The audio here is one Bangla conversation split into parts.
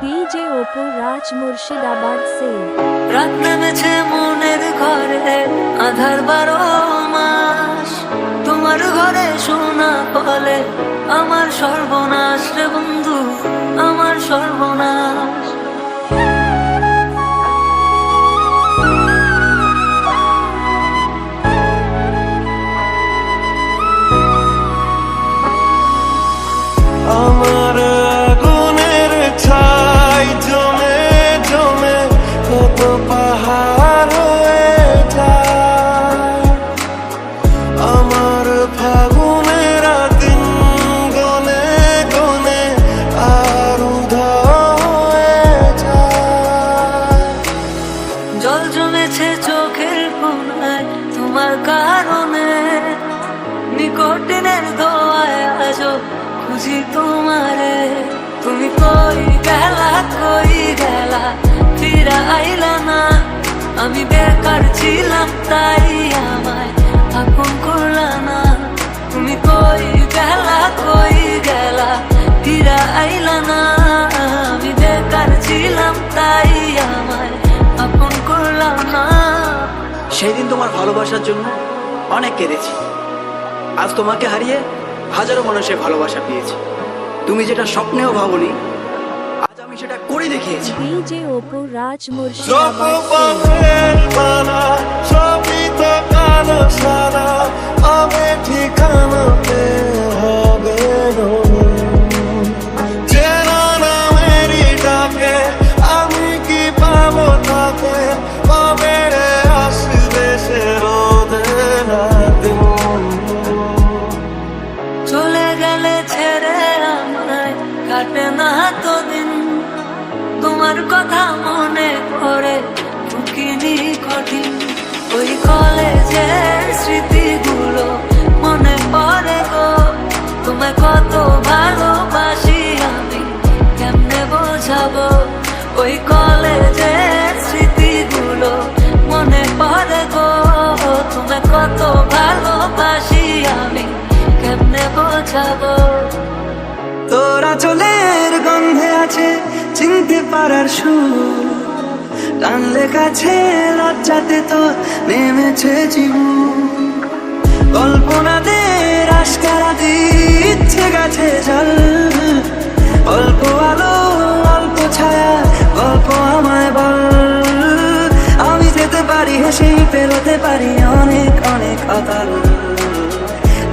डीजे ओपो राज मुर्शिदाबाद से রাত নেমেছে মনের ঘরে আধার 12 মাস তোমার ঘরে শোনা ফলে আমার সর্বনাশ রে বন্ধু আমার সর্বনাশ আমার আগুনের ছাই জমে জমে কত পাহাড় হয়ে যায় আমার ফাগুনের দিন গনে গনে আর উধাও হয়ে যায় জল জমেছে চোখের কোণায় তোমার কারণে নিকটিনের দোয়ায় আজো খুঁজি তোমারে তুমি কই গেলা ফিরা আইলা না আমি বেকার ছিলাম তাই আমায় আপন করলা না তুমি কই গেলা ফিরা আইলা না আমি বেকার ছিলাম তাই আমায় আপন করলা না সেদিন তোমার ভালোবাসার জন্য অনেক কেঁদেছি আজ তোমাকে হারিয়ে হাজারো মানুষের ভালোবাসা পেয়েছি তুমি যেটা স্বপ্নেও ভাবনি আজ আমি সেটা করে দেখিয়েছি डीजे ओपो राज সব मुर्शिदाबाद से পথের বানা সবই তো কালো সারা আমি ঠিকানাতে হবে চেনা নামেরই ডাকে আমি কি পাবো তাকে কবে রে আসবে সে রোদের দিন চলে গেলে ছেড়ে আমায় কাটে না তো দিন তোমার কথা মনে করে ঢুকিনি কঠিন ওই কলেজের স্মৃতিগুলো মনে পড়ে গো তোমায় কত ভালোবাসি আমি কেমনে বোঝাবো ওই কলেজের স্মৃতিগুলো মনে পড়ে গো তোমায় কত ভালোবাসি আমি কেমনে বোঝাবো তোরা চলের গন্ধে আছে চিনতে পারার সুর টানলে কাছে লজ্জাতে তো নেমেছে জীবন কল্পনাদের আশকারা দিচ্ছে গাছে জল অল্প আলো অল্প ছায়া গল্প আমায় বল আমি যেতে পারি হেসেই পেরোতে পারি অনেক অনেক অতল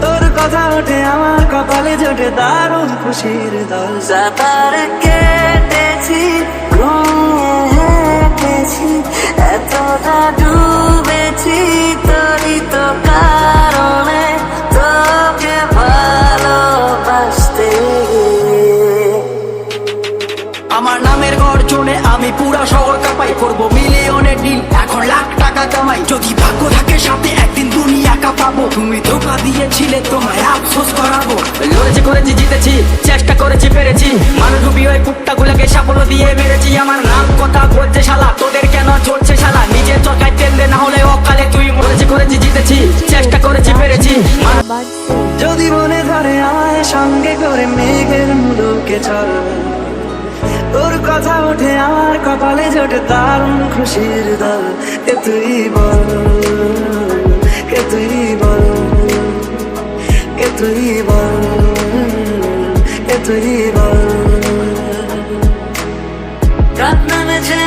তোর কথা ওঠে আমার কপালে জোটে দারুণ খুশির দল সাঁতার কেটেছি ঘুমিয়ে হেঁটেছি এতটা ডুবেছি তোরই তো কারণে তোকে ভালোবাসতে আমার নামের গর্জনে আমি পুরা শহর কাঁপাই করবো মিলিয়নের ডিল এখন লাখ টাকা কামাই যদি ভাগ্য থাকে সাথে একদিন দুনিয়া কাঁপাবো তুমি ধোকা দিয়েছিলে তোমায় আফসোস করাবো লড়েছি করেছি জিতেছি চেষ্টা করেছি পেরেছি মানুষ রূপী হয়ে কুত্তা গুলাকে সাফল্য দিয়ে মেরেছি আমার নাম কথা বলছে শালা তোদের কেন চলছে শালা নিজের চরকায় তেল দে না হলে অকালে তুই মরেছি করেছি জিতেছি চেষ্টা করেছি পেরেছি मुर्शिदाबाद से যদি মনে ধরে আমায় সঙ্গে করে মেঘের মুলুকে চল তোর কথা ওঠে আমার কপালে জোটে দারুণ খুশির দল কে তুই বল কে তুই বল কে তুই বল কে তুই বল রাত নেমেছে